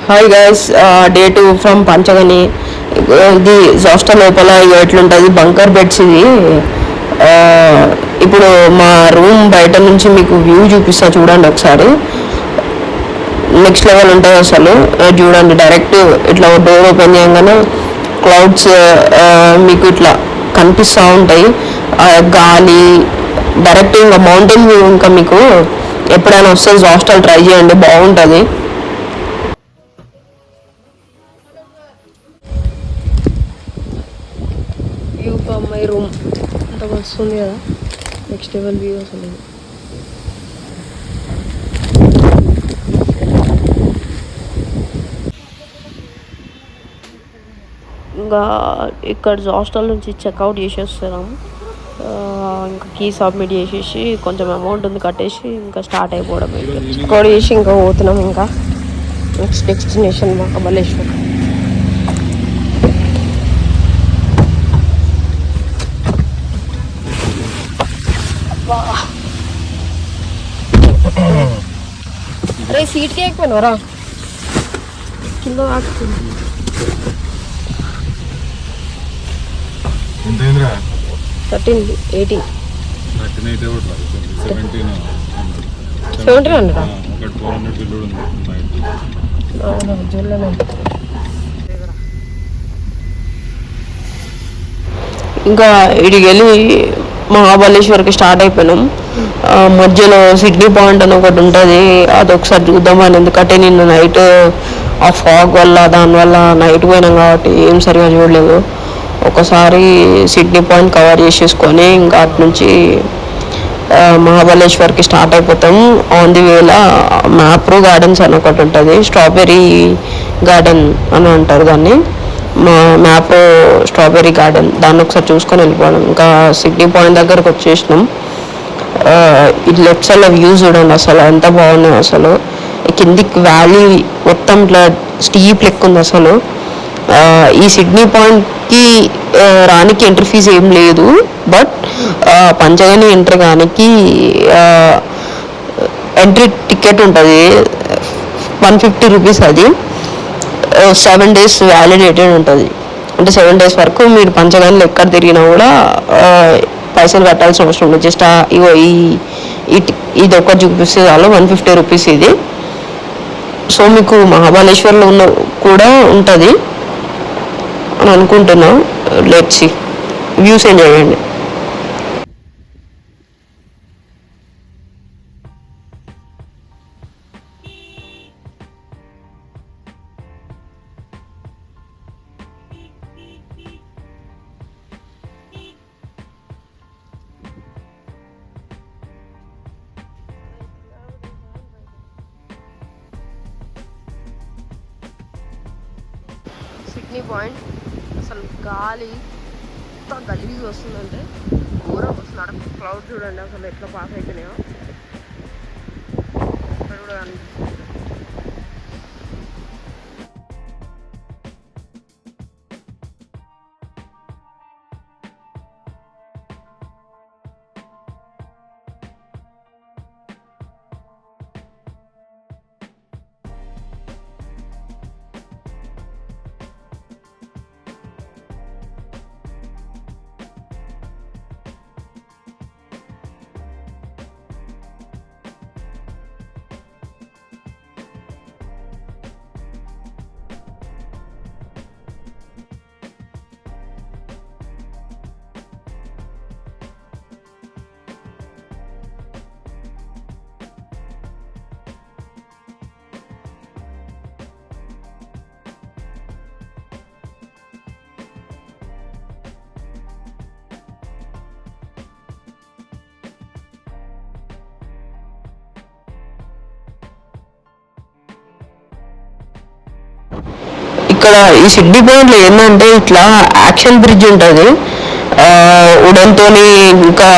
Hi guys, day 2 from Panchgani. ఇది hostel లోపల ఎట్లుంటుంది, బంకర్ బెడ్స్ ఇది. ఇప్పుడు మా రూమ్ బయట నుంచి మీకు వ్యూ చూపిస్తా, చూడండి ఒకసారి. నెక్స్ట్ లెవెల్ ఉంటుంది అసలు. చూడండి, డైరెక్ట్ ఇట్లా డోర్ ఓపెన్ చేయగానే క్లౌడ్స్ మీకు ఇట్లా కనిపిస్తూ ఉంటాయి. గాలి డైరెక్ట్ ఇంకా మౌంటైన్ వ్యూ. ఇంకా మీకు ఎప్పుడైనా వస్తే హాస్టల్ ట్రై చేయండి, బాగుంటుంది. వ్యూ ఫ్రమ్ మై రూమ్ అంత వస్తుంది కదా. నెక్స్ట్ లెవెల్ వ్యూ అసలు. ఇంకా ఇక్కడ హాస్టల్ నుంచి చెక్అవుట్ చేసేస్తున్నాము. ఇంకా కీ సబ్మిట్ చేసేసి కొంచెం అమౌంట్ ఉంది కట్టేసి ఇంకా స్టార్ట్ అయిపోవడం. చెక్అవుట్ చేసి ఇంకా పోతున్నాం. ఇంకా నెక్స్ట్ డెస్టినేషన్ మహాబలేశ్వర్. అరే సీట్కి ఎక్కిపోయినవరా, కింద ఆడుతుంది. 13, 18, 1700. ఇంకా ఇడికి వెళ్ళి మహాబలేశ్వర్కి స్టార్ట్ అయిపోయినాం. మధ్యలో సిడ్నీ పాయింట్ అని ఒకటి ఉంటుంది, అది ఒకసారి చూద్దామని. ఎందుకంటే నిన్న నైట్ ఆ ఫాగ్ వల్ల దానివల్ల నైట్ పోయినాం కాబట్టి ఏం సరిగా చూడలేదు. ఒకసారి సిడ్నీ పాయింట్ కవర్ చేసేసుకొని ఇంకా అటు నుంచి మహాబలేశ్వర్కి స్టార్ట్ అయిపోతాం. ఆన్ ది వేలా మ్యాప్రో గార్డెన్స్ అని ఒకటి ఉంటుంది, స్ట్రాబెర్రీ గార్డెన్ అని అంటారు దాన్ని. మ్యాప్రో స్ట్రాబెర్రీ గార్డెన్, దాన్ని ఒకసారి చూసుకొని వెళ్ళిపోవడం. ఇంకా సిడ్నీ పాయింట్ దగ్గరకు వచ్చేసినాం. ఇది లెఫ్ట్ సైడ్లో వ్యూస్ చూడండి అసలు ఎంత బాగున్నాయి. అసలు కిందికి వ్యాలీ మొత్తం ఇట్లా స్టీప్ లెక్క ఉంది అసలు. ఈ సిడ్నీ పాయింట్కి రానికి ఎంట్రీ ఫీజు ఏం లేదు, బట్ పంచగని ఎంట్రీ కానికి ఎంట్రీ టికెట్ ఉంటుంది, 150 రూపీస్. అది 7 days వ్యాలిడేటెడ్ ఉంటుంది. అంటే 7 days వరకు మీరు పంచగనిలో ఎక్కడ తిరిగినా కూడా పైసలు కట్టాల్సిన అవసరం లేదు. జస్ట్ ఇగో ఇది ఒక్కటి చూపిస్తే చాలు, 150 రూపీస్ ఇది. సో మీకు మహాబలేశ్వర్లో ఉన్న కూడా ఉంటుంది అని అనుకుంటున్నా. లెట్స్ సీ, వ్యూస్ ఎంజాయ్ చేయండి. సిడ్నీ పాయింట్ అసలు గాలి ఎంత గలీజ్ వస్తుందంటే ఘోరం వస్తుంది. క్లౌడ్ చూడండి అసలు ఎట్లా పాస్ అవుతున్నాయో అక్కడ కూడా అనిపిస్తుంది. ఇక్కడ ఈ సిడ్నీ పాయింట్లో ఏంటంటే ఇట్లా యాక్షన్ బ్రిడ్జ్ ఉంటుంది, ఉడన్తో ఇంకా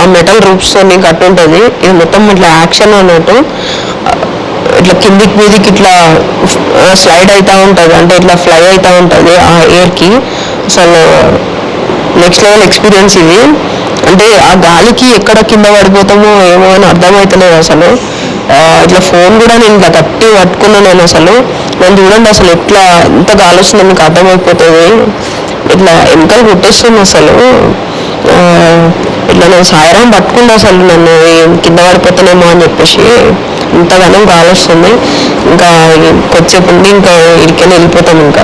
ఆ మెటల్ రూప్స్తో కట్టుంటుంది. ఇది మొత్తం ఇట్లా యాక్షన్ అన్నట్టు. ఇట్లా కిందికి మీదికి ఇట్లా స్లైడ్ అవుతూ ఉంటుంది, అంటే ఇట్లా ఫ్లై అవుతూ ఉంటుంది ఆ ఎయిర్కి. అసలు నెక్స్ట్ లెవెల్ ఎక్స్పీరియన్స్ ఇది. అంటే ఆ గాలికి ఎక్కడ కింద పడిపోతామో ఏమో అని అర్థమవుతలేదు అసలు. ఇట్లా ఫోన్ కూడా నేను ఇట్లా గట్టి పట్టుకున్నాను నేను అసలు. నేను చూడండి అసలు ఎట్లా ఎంత గాలి వస్తుందో మీకు అర్థమైపోతుంది. ఇట్లా వెనకాల కొట్టేస్తుంది అసలు. ఇట్లా నేను సాయిరాం పట్టుకుంటే అసలు నన్ను కింద పడిపోతానేమో అని చెప్పేసి ఇంతగానో గాలి వస్తుంది. ఇంకా కొద్దిసేపు ఉండి ఇంకా ఇడికెళ్ళి వెళ్ళిపోతాం. ఇంకా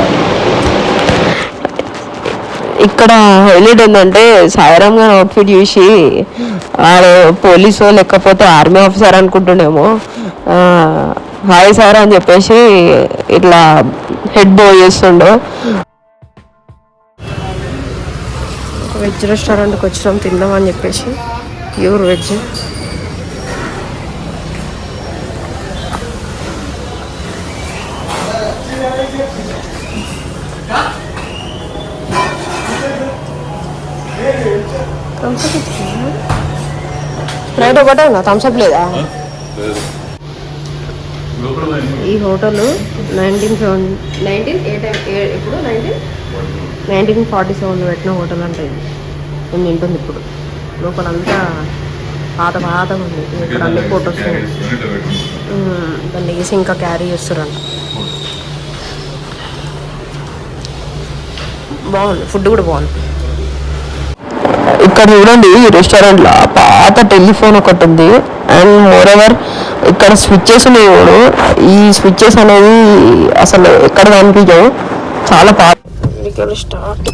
ఇక్కడ హైలైట్ ఏంటంటే సాయిరామ్ గారి అవుట్ఫిట్ చూసి ఆడు పోలీసు లేకపోతే ఆర్మీ ఆఫీసర్ అనుకుంటుండేమో. హాయ్ సార్ అని చెప్పేసి ఇట్లా హెడ్ బో చేస్తుండో. వెజ్ రెస్టారెంట్కి వచ్చినాం తిందాం అని చెప్పేసి, ప్యూర్ వెజ్. స్ప్రైట్ ఒకటే ఉందా, థమ్స్అప్ లేదా? ఈ హోటల్ 1947 పెట్టిన హోటల్ అంటే ఇది. నేను తింటుంది ఇప్పుడు. లోపలంతా పాతగా ఉంది. ఇక్కడ అన్ని ఫొటోస్ దాన్ని వేసి ఇంకా క్యారీ చేస్తారంట. బాగుంది, ఫుడ్ కూడా బాగుంది. ఇక్కడ చూడండి ఈ రెస్టారెంట్లో పాత టెలిఫోన్ ఒకటి ఉంది. అండ్ మోర్ ఎవర్ ఇక్కడ స్విచ్చెస్ లేవు. ఈ స్విచ్చెస్ అనేది అసలు ఎక్కడ కనిపించవు, చాలా పాత. స్టార్ట్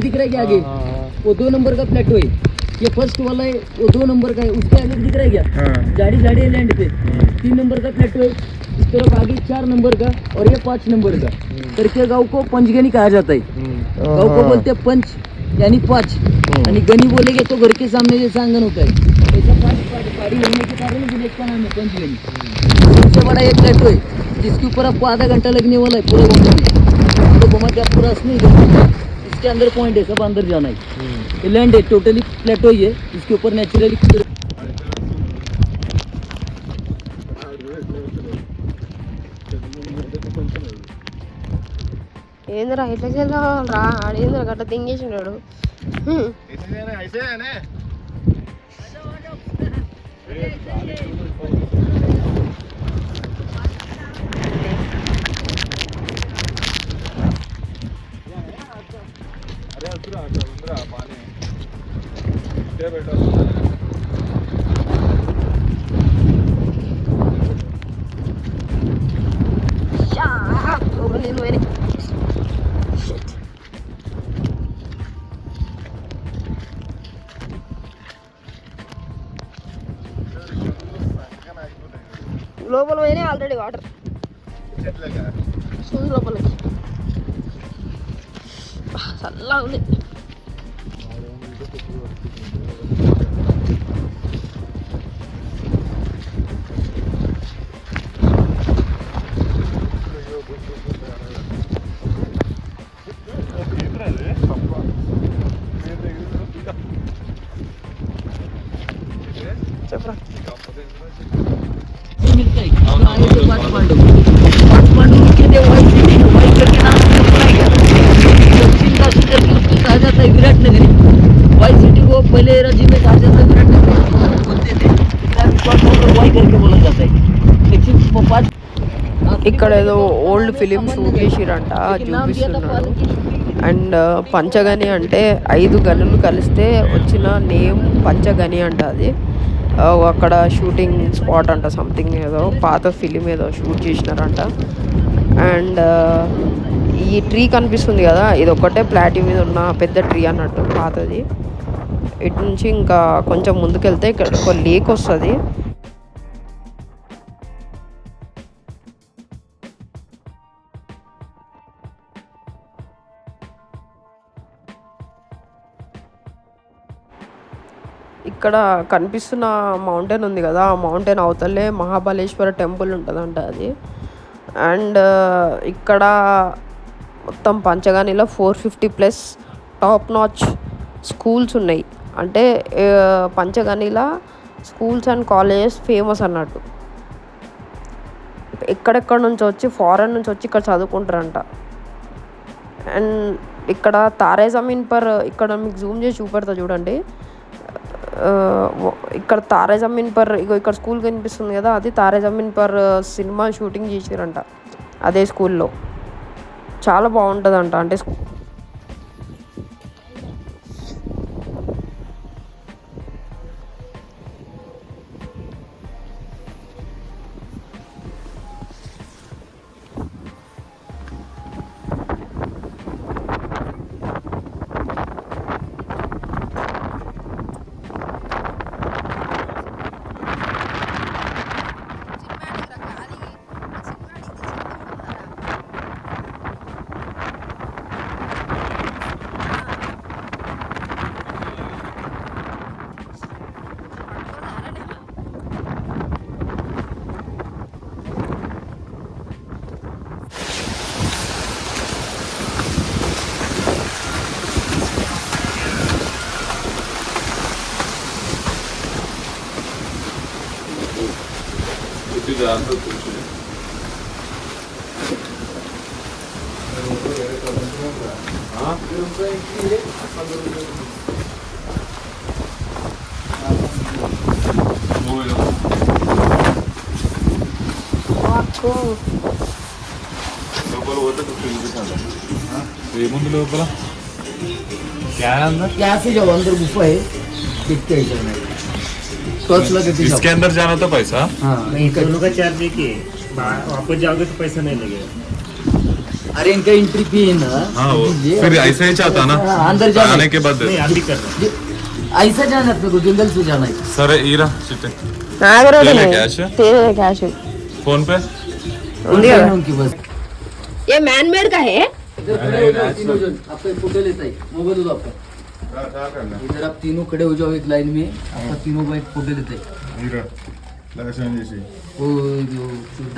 दिख रहा है क्या आगे? वो 2 नंबर का फ्लैट हुई, ये फर्स्ट वाला है, वो 2 नंबर का है, उसके आगे दिख रहा है क्या? गाड़ी है लैंड पे 3 नंबर का फ्लैट हुई, इस तरफ आगे 4 नंबर का और ये 5 नंबर का करके गाँव को पंचगनी कहा जाता है. गाँव को बोलते हैं पंच यानी 5, यानी गनी बोलेंगे तो घर के सामने जैसा आंगन होता है, ऐसा 5 पहाड़ी होने के कारण विलेज का नाम है पंचगनी. सबसे बड़ा एक फ्लैट हुई जिसके ऊपर आपको आधा घंटा लगने वाला है पूरे घूमने का पूरा नहीं. इसके अंदर पॉइंट है, सब अंदर जाना है. ये लैंड है, टोटली प्लेटो ही है, इसके ऊपर नेचुरली ఏంద్రా ఇట్లా రా ఆడేంద్ర గట్ట తింగేసినాడు. లోపల పోయినా ఆల్రెడీ వాటర్ లోపలికి చల్లగా ఉంది. చెప్పరా विराट नगरी वाई सिटी को पहले राज्य में कहा जाता है विराट नगरी बोलते थे, वाई करके बोला जाता है. ఇక్కడ ఏదో ఓల్డ్ ఫిలిం షూట్ చేసిరంట చూపిస్తున్నాడు. అండ్ పంచగని అంటే 5 గనులు కలిస్తే వచ్చిన నేమ్ పంచగని అంట. అది అక్కడ షూటింగ్ స్పాట్ అంట, సంథింగ్ ఏదో పాత ఫిలిం ఏదో షూట్ చేసినారంట. అండ్ ఈ ట్రీ కనిపిస్తుంది కదా, ఇది ఒకటే ప్లాటీ మీద ఉన్న పెద్ద ట్రీ అన్నట్టు పాతది. ఇటు నుంచి ఇంకా కొంచెం ముందుకెళ్తే ఇక్కడ ఒక లేక్ వస్తుంది. ఇక్కడ కనిపిస్తున్న మౌంటైన్ ఉంది కదా, ఆ మౌంటైన్ అవతలే మహాబలేశ్వర టెంపుల్ ఉంటుందంట అది. అండ్ ఇక్కడ మొత్తం పంచగానిలో 450+ టాప్ నాచ్ స్కూల్స్ ఉన్నాయి. అంటే పంచగానిలో స్కూల్స్ అండ్ కాలేజెస్ ఫేమస్ అన్నట్టు. ఎక్కడెక్కడ నుంచి వచ్చి, ఫారెన్ నుంచి వచ్చి ఇక్కడ చదువుకుంటారంట. అండ్ ఇక్కడ తారే జమీన్ పర్, ఇక్కడ మీకు జూమ్ చేసి చూపెడతా చూడండి. ఇక్కడ తారే జమీన్ పర్ ఇగో ఇక్కడ స్కూల్ కనిపిస్తుంది కదా, అది Taare Zameen per cinema shooting చేసారంట అదే స్కూల్లో. చాలా బాగుంటుందంట. అంటే ఏముంది లోపల? कैसे जाओ अंदर गुफा है, देखते हैं चलना टॉर्च लगा के इसके अंदर जाना तो पैसा? हाँ दोनों का चार्ज देखिए, वापस जाओगे तो पैसा नहीं लगेगा। अरे इनका एंट्री फी है ना। हाँ वो फिर ऐसे ही चाहता ना, हाँ, अंदर जाने आने के बाद नहीं अभी कर रहे ऐसा जाना है अपने को, जंगल से जाना है। सर ఈరా చిట్టే నాగరాజు తేలే క్యాష్? తేలే క్యాష్ फोन पे ఉంది కదా. उनकी बस ये मैन मेड का है? इधर खड़े हो जाओ तीनों जन, आपका एक फोटो लेता है, मोबाइल दो आपका। इधर आप तीनों खड़े हो जाओ एक लाइन में, आपका तीनों का एक फोटो लेता है। वो जो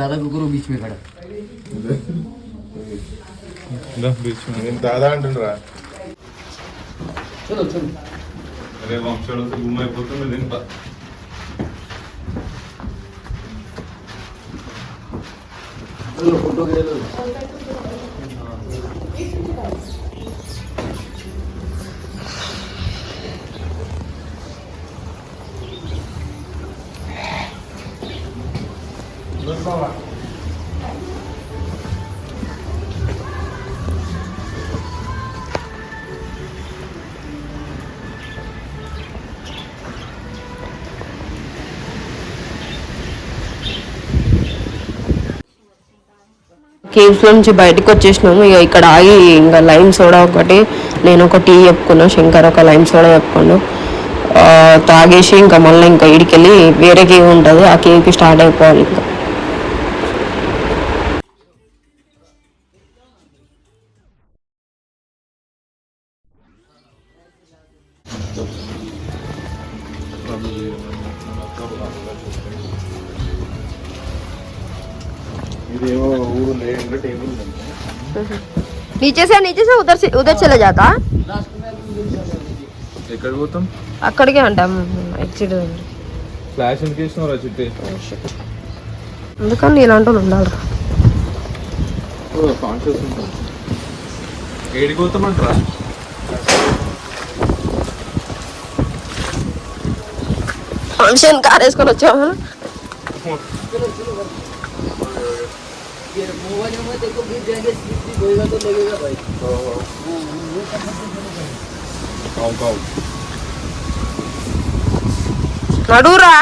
दादा को करो बीच में खड़ा। దా बीच में నేను దాదా అంటుండ్రా. चलो चलो अरे వంశంలో గుమ్మ అయిపోతుంది దీని चलो फोटो ले लो। కేవ్స్ నుంచి బయటకు వచ్చేసినాము. ఇక ఇక్కడ ఆగి ఇంకా లైమ్ సోడా ఒకటి, నేను ఒక టీ చెప్పుకున్నాను, శంకర్ ఒక లైమ్ సోడా చెప్పుకున్నాను. తాగేసి ఇంకా మళ్ళీ ఇంకా ఇడికెళ్ళి వేరే కేవ్ ఉంటుంది, ఆ కేవ్కి స్టార్ట్ అయిపోవాలి. ఇంకా ఇదేమో ఊరు లేదంటే టేబుల్ ఉంది. नीचे से उधर चले जाता. ఎక్కడికి పోతాం? అక్కడికే అంటాం ఎగ్జిట్. ఫ్లాష్ ఎందుకు రా చిట్టి? అందుకని ఇలాంటి వాళ్ళు ఉండాలి. కాన్షియస్ ఉంటాం. ఏడికి పోతామంటారా? ఫంక్షన్ కార్ వేసుకొని వచ్చాము. मोबाइल में देखो गिर जाएंगे, स्लिप होएगा तो लगेगा भाई। నడురా.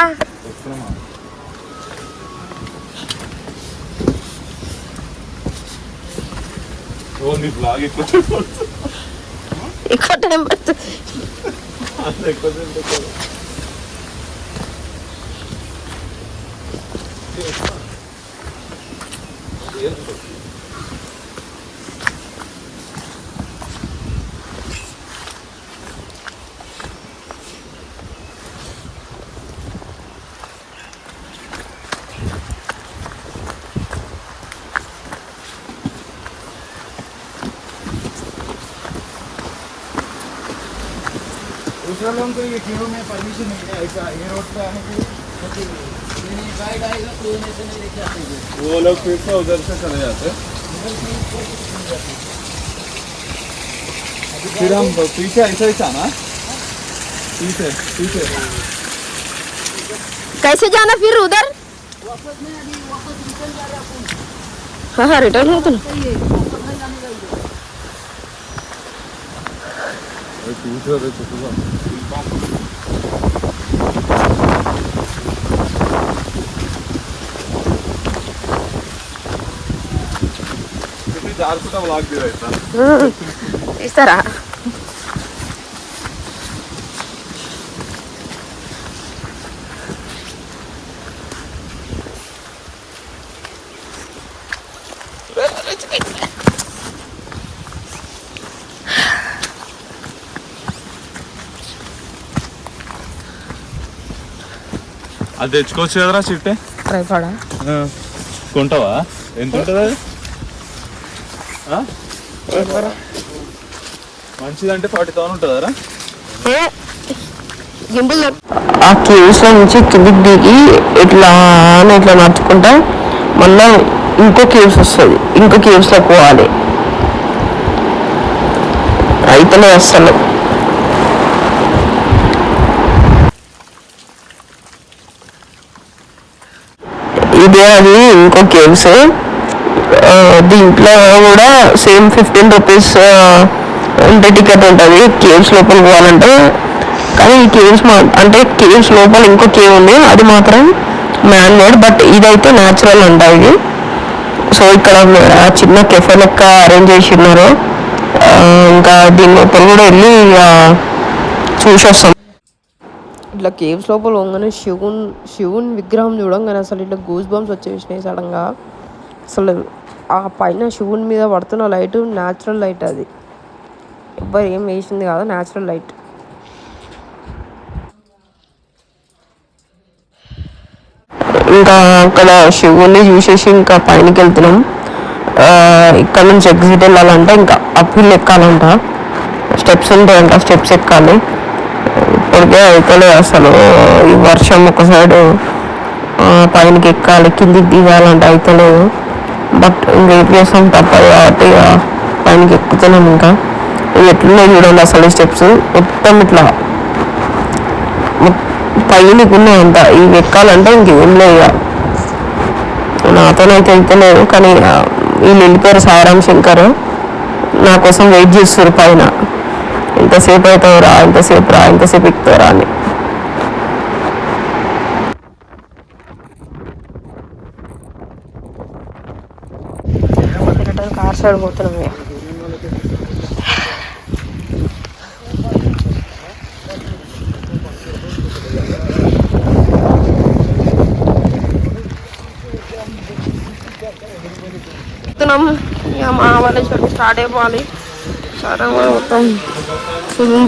ఓ నీ బ్లాగ్ ఎక్కువ ఎక్కువ టైం పడుతుంది. दूसरा लोगों को ये तीनों में परमिशन नहीं है ऐसा ये रोड पे आने के लिए। गाइड आएगा तो ऐसे नहीं लेके आते हैं। वो लोग फिर से उधर से चले जाते, फिर हम पीछे ऐसा ही था ना। తీసే తీసే कैसे जाना फिर उधर? हाँ हाँ रिटर्न हो तो ना చూసారు చుట్టూ జారుకుంటా బ్లాక్ దిగా ఇస్తారా? అది తెచ్చుకోవచ్చు కదరా చిట్టే ట్రైపాడా? కొంటావా? ఎంత ఉంటుంది అది? మంచిదంటే 40,000 ఉంటుందారా? ఆ కేవ్స్ లో నుంచి కిందికి దిగి ఇట్లా నడుచుకుంటా మళ్ళా ఇంకో కేవ్స్ వస్తుంది, ఇంకో కేవ్స్ లో పోవాలి. అయితేనే అసలు ఇదే అది ఇంకో కేవ్స్. దీంట్లో కూడా సేమ్ 15 రూపీస్ అంటే టికెట్ ఉంటుంది కేవ్స్ లోపల పోవాలంటే. కానీ ఈ కేవ్స్ అంటే కేవ్స్ లోపల ఇంకో కేవ్ ఉంది, అది మాత్రం మ్యాన్ మేడ్, బట్ ఇదైతే న్యాచురల్ అంట ఇది. సో ఇక్కడ చిన్న కెఫే లెక్క అరేంజ్ చేసి ఉన్నారు. ఇంకా దీని లోపల కూడా వెళ్ళి చూసి వస్తాం. ఇట్లా కేవ్స్ లోపల పోగానే శివుని విగ్రహం చూడంగానే అసలు ఇట్లా గూస్ బంప్స్ వచ్చేసినాయి సడన్గా. అసలు ఆ పైన శివుని మీద పడుతున్న లైట్ న్యాచురల్ లైట్, అది ఎవ్వరు ఏం వేసింది కాదు, న్యాచురల్ లైట్. ఇంకా అక్కడ శివుని చూసేసి ఇంకా పైనకి వెళ్తున్నాం. ఇక్కడ నుంచి ఎగ్జిట్ వెళ్ళాలంటే ఇంకా అప్హిల్ ఎక్కాలంట, స్టెప్స్ ఉంటాయంట, స్టెప్స్ ఎక్కాలి. ఇప్పటికే అయితే అసలు ఈ వర్షం ఒక సైడు పైనకి ఎక్కాలి, కిందికి దిగాలంటే అయితలేదు. బట్ ఇంకా ఏం చేస్తాం, తప్పదు కాబట్టి పైనకి ఎక్కుతున్నాం. ఇంకా ఇవి ఎట్లున్నాయి చూడండి అసలు స్టెప్స్ మొత్తం ఇట్లా పైనకి ఉన్నాయంట. ఇవి ఎక్కాలంటే ఇంకేం లేదు, నాతోనైతే అయితలేదు. కానీ వీళ్ళు వెళ్ళిపోయారు, సాయిరామ్ శంకర్ నా కోసం వెయిట్ చేస్తారు పైన. ఎంతసేపు అవుతావురా, ఎంతసేపు రా, ఎంతసేపు ఎక్కుతారా అని. కార్ సైడ్ పోతున్నాం. ఇక మా వాళ్ళ స్టార్ట్ అయిపోవాలి. స్టార్ట్ అయిపోయి మొత్తం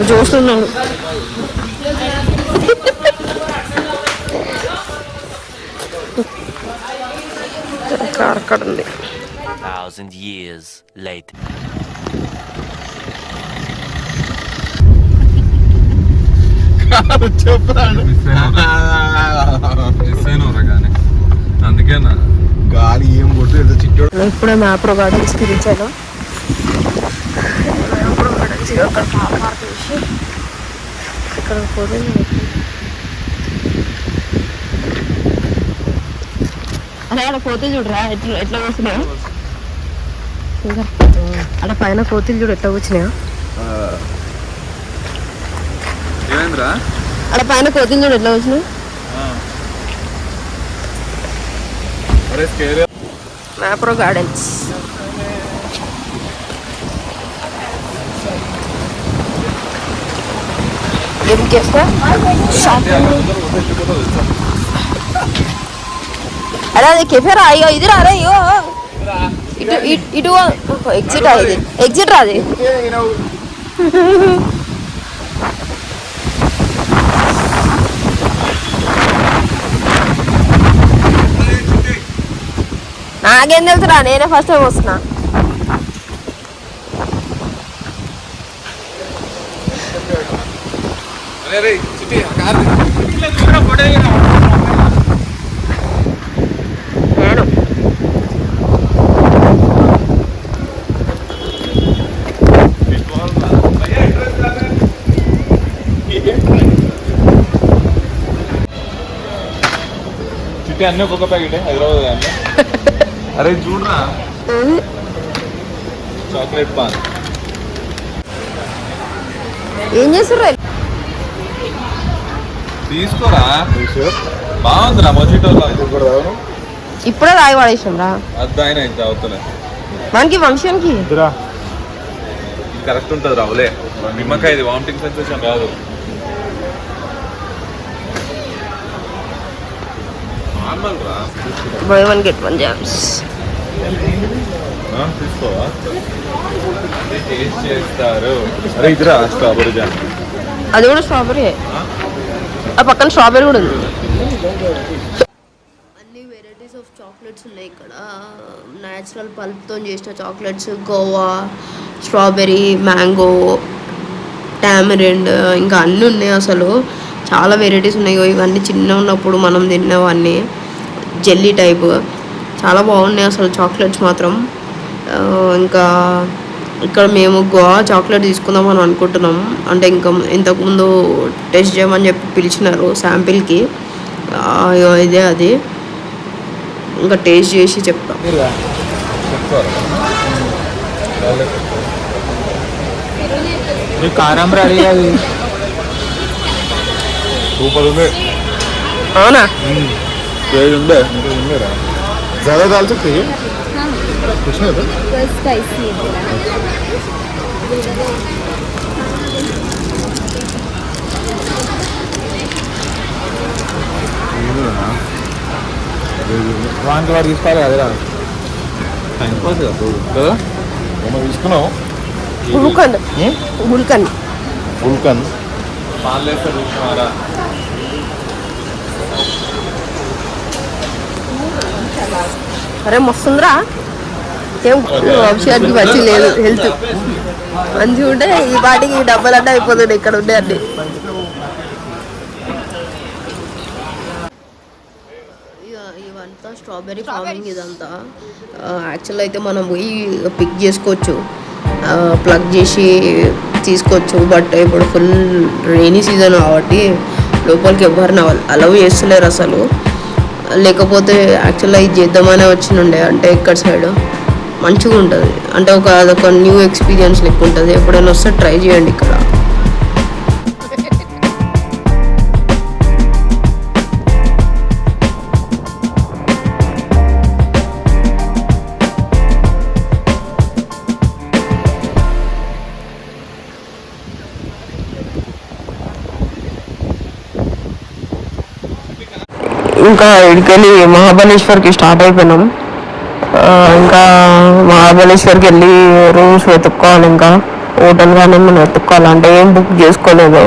చూస్తున్నాడు. కార్ అక్కడ ఉంది. 1,000 years later. కానీ అందుకేనా గాలి ఏం కొట్టు చిట్టోడు. ఇప్పుడే మ్యాప్రో గార్డెన్స్కి రీచ్ అయినా. మ్యాప్రో గార్డెన్స్ అక్కడ పార్క్ చేసి ఇక్కడ పోతే అదే అక్కడ కోతులు చూడరా ఎట్లా కూర్చున్నాయో. అక్కడ పైన కోతులు చూడు ఎట్లా కూర్చున్నాయో. ఏమైందిరా? అక్కడ పైన కోతులు చూడు ఎట్లా కూర్చున్నాయి. మ్యాప్రో గార్డెన్స్ ఏం చేస్తా అరే అది కెఫేరా? అయ్యో ఇది రాదే, అయ్యో ఇటు ఎగ్జిట్ అది, ఎగ్జిట్ రాది. నాకేం తెలుసురా, నేనే ఫస్ట్ టైం వస్తున్నా. నేను ఏంటి అన్నీ ఒక్కొక్క ప్యాకెట్ హైదరాబాద్ అన్నీ అరే చూడరా చాక్లెట్ పాన్ ఏం చేస్తారు తీసుకోరా బాగుందిరా మొజిటో ఇప్పుడే రాయి పడేసాం రా అది ఆయన ఇంత అవుతలే మనకి ఫంక్షన్కి కరెక్ట్ ఉంటుంది రావులే నిమ్మకాయ ఇది వామిటింగ్ సెన్సేషన్ కాదు నార్మల్ రా బై 1 get 1 jams తీసుకోవా టేస్ట్ చేస్తారు అరే ఇదిరా స్ట్రాబెరీ జామ్ అది కూడా స్ట్రాబెరీ ఆ పక్కన స్ట్రాబెరీ కూడా ఉంది అన్ని వెరైటీస్ ఆఫ్ చాక్లెట్స్ ఉన్నాయి ఇక్కడ న్యాచురల్ పల్ప్తో చేసిన chocolates Goa strawberry mango tamarind ఇంకా అన్నీ ఉన్నాయి అసలు చాలా వెరైటీస్ ఉన్నాయి ఇవన్నీ చిన్న ఉన్నప్పుడు మనం తిన్నవన్నీ జెల్లీ టైప్ చాలా బాగున్నాయి అసలు చాక్లెట్స్ మాత్రం ఇంకా ఇక్కడ మేము గోవా చాక్లెట్ తీసుకుందాం అని అనుకుంటున్నాం అంటే ఇంకా ఇంతకుముందు టెస్ట్ చేయమని చెప్పి పిలిచినారు శాంపిల్కి ఇదే అది ఇంకా టేస్ట్ చేసి చెప్తాం కారం రెడీ అది సూపర్ ఉంది అవునా ఉండే ज़्यादा डाल सकते हैं कुछ नहीं होता వానికి వాడు తీసుకోవాలి కదరా టైం పాస్ కదా మనం తీసుకున్నావు గుల్కన్ గుల్కన్ ఫుల్కన్ పాలు వేస్తారు చూసినారా అరే మస్తుందిరా ఏం వంశానికి మంచి లేదు హెల్త్ మంచిగా ఉంటే ఈ పాటికి డబ్బులంటే అయిపోతుంది ఇక్కడ ఉండే అన్ని ఇవంతా స్ట్రాబెర్రీ ఫార్మింగ్ ఇదంతా యాక్చువల్ అయితే మనం పోయి పిక్ చేసుకోవచ్చు ప్లగ్ చేసి తీసుకోవచ్చు బట్ ఇప్పుడు ఫుల్ రెయినీ సీజన్ కాబట్టి లోపలికి ఎవరిని అలౌ చేస్తలేరు అసలు లేకపోతే యాక్చువల్గా ఇది చేద్దామనే వచ్చినుండే అంటే ఇక్కడ సైడ్ మంచిగా ఉంటుంది అంటే అదొక న్యూ ఎక్స్పీరియన్స్ లెక్క ఉంటుంది ఎప్పుడైనా వస్తే ట్రై చేయండి ఇక్కడ ఇంకా ఇక్కడికి మహాబలేశ్వర్కి స్టార్ట్ అయిపోయినాం ఇంకా మహాబలేశ్వర్కి వెళ్ళి రూమ్స్ వెతుక్కోవాలి ఇంకా హోటల్ కానీ మనం వెతుక్కోవాలి అంటే ఏం బుక్ చేసుకోలేదు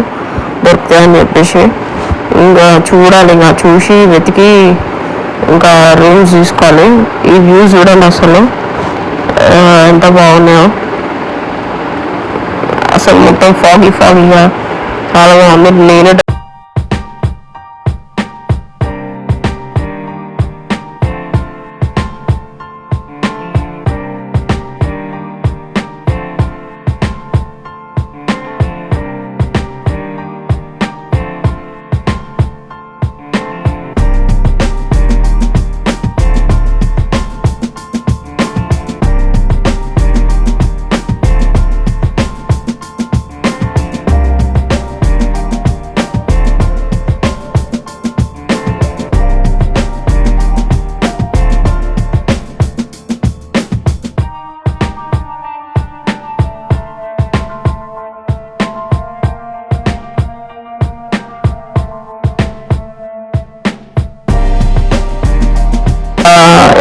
దొరుకుతాయని చెప్పేసి ఇంకా చూడాలి ఇంకా చూసి వెతికి ఇంకా రూమ్స్ తీసుకోవాలి ఈ వ్యూ చూడండి అసలు ఎంత బాగున్నాయో అసలు మొత్తం ఫాగీగా చాలా బాగుంది నేనే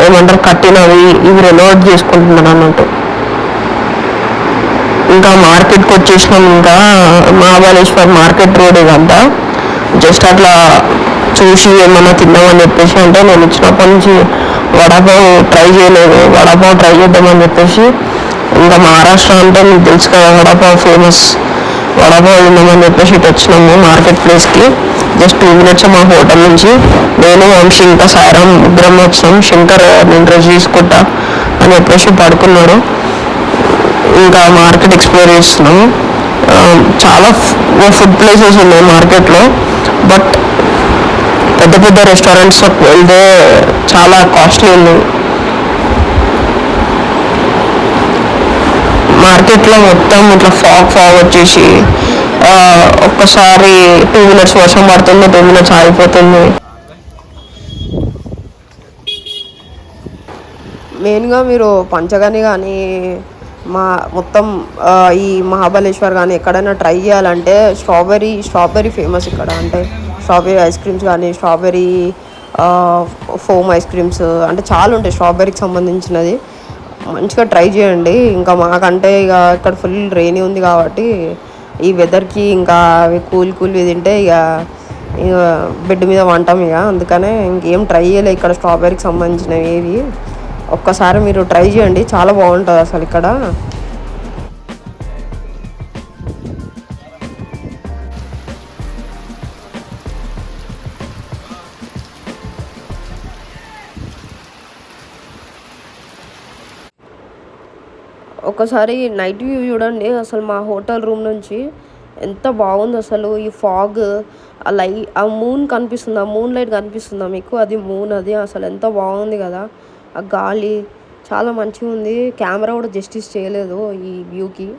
ఏమంటారు కట్టినవి ఇవి రెనోవేట్ చేసుకుంటున్నాను అన్నట్టు ఇంకా మార్కెట్కి వచ్చేసినాం ఇంకా మహాబలేశ్వర్ మార్కెట్ రోడ్ ఇదంతా జస్ట్ అట్లా చూసి ఏమన్నా తిందామని చెప్పేసి అంటే నేను వచ్చినప్పటి నుంచి వడాపావ్ ట్రై చేయలేదు వడాపావ్ ట్రై చేద్దామని చెప్పేసి ఇంకా మహారాష్ట్ర అంటే మీకు తెలుసు కదా వడాపావ్ ఫేమస్ వడాపావ్ తిందామని చెప్పేసి ఇటు వచ్చినాము మార్కెట్ ప్లేస్కి జస్ట్ 2 minutes మా హోటల్ నుంచి నేను వంశీ ఇంకా సాయిరామ్ ముగ్గురం వచ్చినాం శంకర్ నేను డ్రెస్ తీసుకుంటా అని చెప్పేసి పడుకున్నాడు ఇంకా మార్కెట్ ఎక్స్ప్లోర్ చేస్తున్నాం చాలా ఫుడ్ ప్లేసెస్ ఉన్నాయి మార్కెట్లో బట్ పెద్ద పెద్ద రెస్టారెంట్స్లోకి వెళ్తే చాలా కాస్ట్లీ ఉంది. మార్కెట్లో మొత్తం ఇట్లా ఫాగ్ వచ్చేసి ఒక్కసారి 2 minutes వర్షం పడుతుంది, 2 minutes ఆగిపోతుంది. మెయిన్గా మీరు పంచగని కానీ మొత్తం ఈ మహాబలేశ్వర్ కానీ ఎక్కడైనా ట్రై చేయాలంటే స్ట్రాబెర్రీ ఫేమస్ ఇక్కడ. అంటే స్ట్రాబెర్రీ ఐస్ క్రీమ్స్ కానీ స్ట్రాబెర్రీ ఫోమ్ ఐస్ క్రీమ్స్ అంటే చాలా ఉంటాయి స్ట్రాబెర్రీకి సంబంధించినది. మంచిగా ట్రై చేయండి. ఇంకా మాకంటే ఇక ఇక్కడ ఫుల్ రెయినీ ఉంది కాబట్టి ఈ వెదర్కి ఇంకా అవి కూల్వి తింటే ఇక బెడ్ మీద వంటాం ఇక. అందుకనే ఇంకేం ట్రై చేయలే ఇక్కడ స్ట్రాబెర్రీకి సంబంధించినవి ఏవి. ఒక్కసారి మీరు ట్రై చేయండి, చాలా బాగుంటుంది అసలు ఇక్కడ. ఒకసారి నైట్ వ్యూ చూడండి అసలు మా హోటల్ రూమ్ నుంచి ఎంత బాగుంది అసలు. ఈ ఫాగ్ ఆ మూన్ కనిపిస్తుంది, ఆ మూన్ లైట్ కనిపిస్తుందా మీకు? అది మూన్, అది అసలు ఎంత బాగుంది కదా. ఆ గాలి చాలా మంచిగా ఉంది. కెమెరా కూడా జస్టిస్ చేయలేదు ఈ వ్యూకి.